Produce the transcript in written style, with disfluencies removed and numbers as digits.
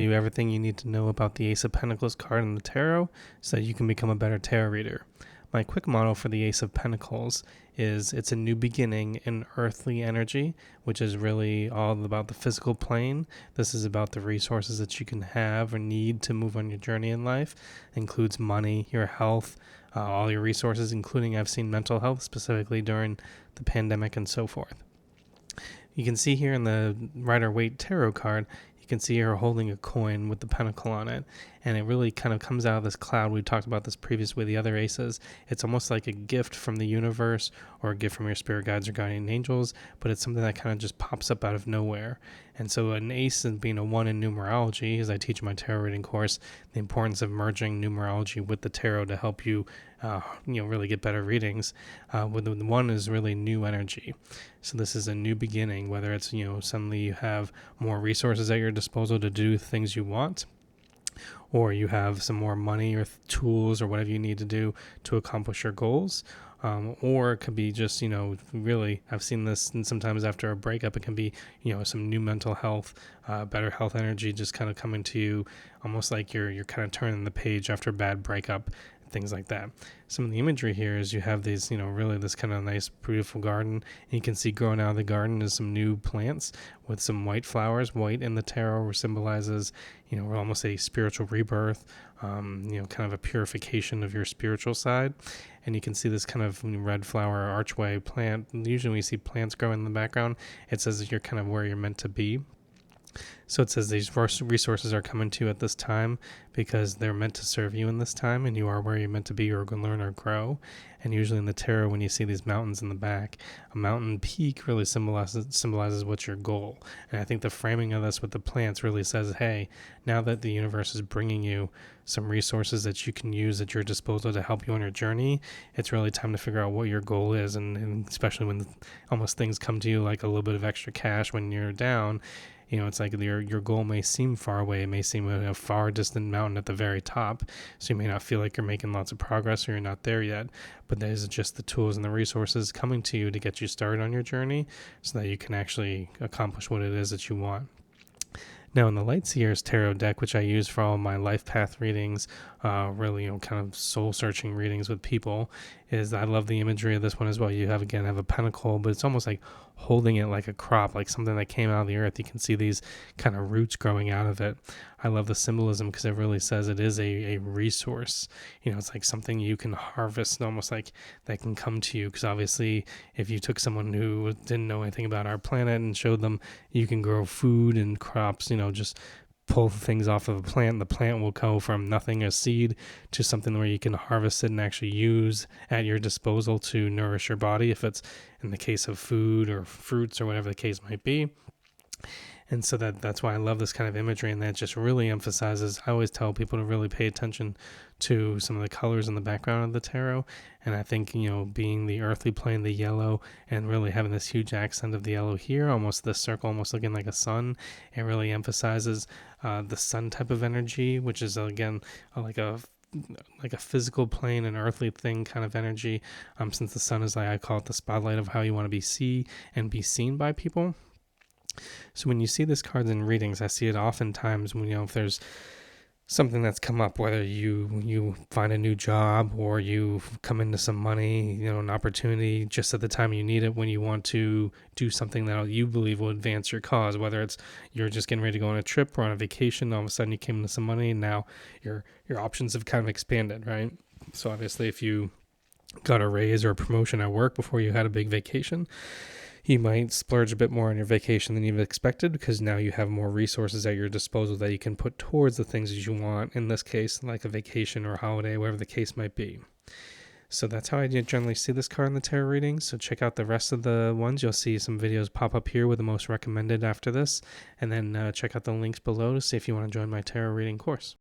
You everything you need to know about the Ace of Pentacles card in the tarot so that you can become a better tarot reader. My quick motto for the Ace of Pentacles is it's a new beginning in earthly energy, which is really all about the physical plane. This is about the resources that you can have or need to move on your journey in life. It includes money, your health, all your resources, including I've seen mental health, specifically during the pandemic and so forth. You can see here in the Rider-Waite tarot card, you can see her holding a coin with the pentacle on it, and it really kind of comes out of this cloud. We talked about this previously with the other aces. It's almost like a gift from the universe or a gift from your spirit guides or guardian angels, but it's something that kind of just pops up out of nowhere. And so an ace and being a 1 in numerology, as I teach in my tarot reading course, the importance of merging numerology with the tarot to help you, really get better readings. With the 1 is really new energy. So this is a new beginning, whether it's, suddenly you have more resources at your disposal to do things you want, or you have some more money or tools or whatever you need to do to accomplish your goals. Or it could be just, really, I've seen this, and sometimes after a breakup, it can be, some new mental health, better health energy just kind of coming to you, almost like you're kind of turning the page after a bad breakup, things like that. Some of the imagery here is you have these, really this kind of nice, beautiful garden. And you can see growing out of the garden is some new plants with some white flowers. White in the tarot symbolizes, almost a spiritual rebirth, kind of a purification of your spiritual side. And you can see this kind of red flower archway plant. Usually when you see plants growing in the background, it says that you're kind of where you're meant to be. So it says these resources are coming to you at this time because they're meant to serve you in this time, and you are where you're meant to be or going to learn or grow. And usually in the tarot, when you see these mountains in the back, a mountain peak really symbolizes what's your goal. And I think the framing of this with the plants really says, hey, now that the universe is bringing you some resources that you can use at your disposal to help you on your journey, it's really time to figure out what your goal is. And especially when almost things come to you like a little bit of extra cash when you're down, it's like your goal may seem far away. It may seem a far distant mountain at the very top. So you may not feel like you're making lots of progress or you're not there yet. But those are just the tools and the resources coming to you to get you started on your journey so that you can actually accomplish what it is that you want. Now, in the Light Seers Tarot deck, which I use for all my life path readings, really, kind of soul-searching readings with people, is I love the imagery of this one as well. You have a pentacle, but it's almost like holding it like a crop, like something that came out of the earth. You can see these kind of roots growing out of it. I love the symbolism because it really says it is a resource. It's like something you can harvest, almost like that can come to you. Because obviously, if you took someone who didn't know anything about our planet and showed them you can grow food and crops, just pull things off of a plant, the plant will go from nothing, a seed, to something where you can harvest it and actually use at your disposal to nourish your body, if it's in the case of food or fruits or whatever the case might be. And so that's why I love this kind of imagery, and that just really emphasizes, I always tell people to really pay attention to some of the colors in the background of the tarot. And I think, being the earthly plane, the yellow, and really having this huge accent of the yellow here, almost this circle, almost looking like a sun, it really emphasizes the sun type of energy, which is, again, like a physical plane, an earthly thing kind of energy, since the sun is, like I call it, the spotlight of how you want to be seen by people. So when you see this card in readings, I see it oftentimes when, if there's something that's come up, whether you find a new job or you come into some money, an opportunity just at the time you need it, when you want to do something that you believe will advance your cause, whether it's you're just getting ready to go on a trip or on a vacation, all of a sudden you came into some money and now your options have kind of expanded, right? So obviously if you got a raise or a promotion at work before you had a big vacation, you might splurge a bit more on your vacation than you've expected because now you have more resources at your disposal that you can put towards the things that you want, in this case, like a vacation or a holiday, whatever the case might be. So that's how I generally see this card in the tarot readings. So check out the rest of the ones. You'll see some videos pop up here with the most recommended after this. And then check out the links below to see if you want to join my tarot reading course.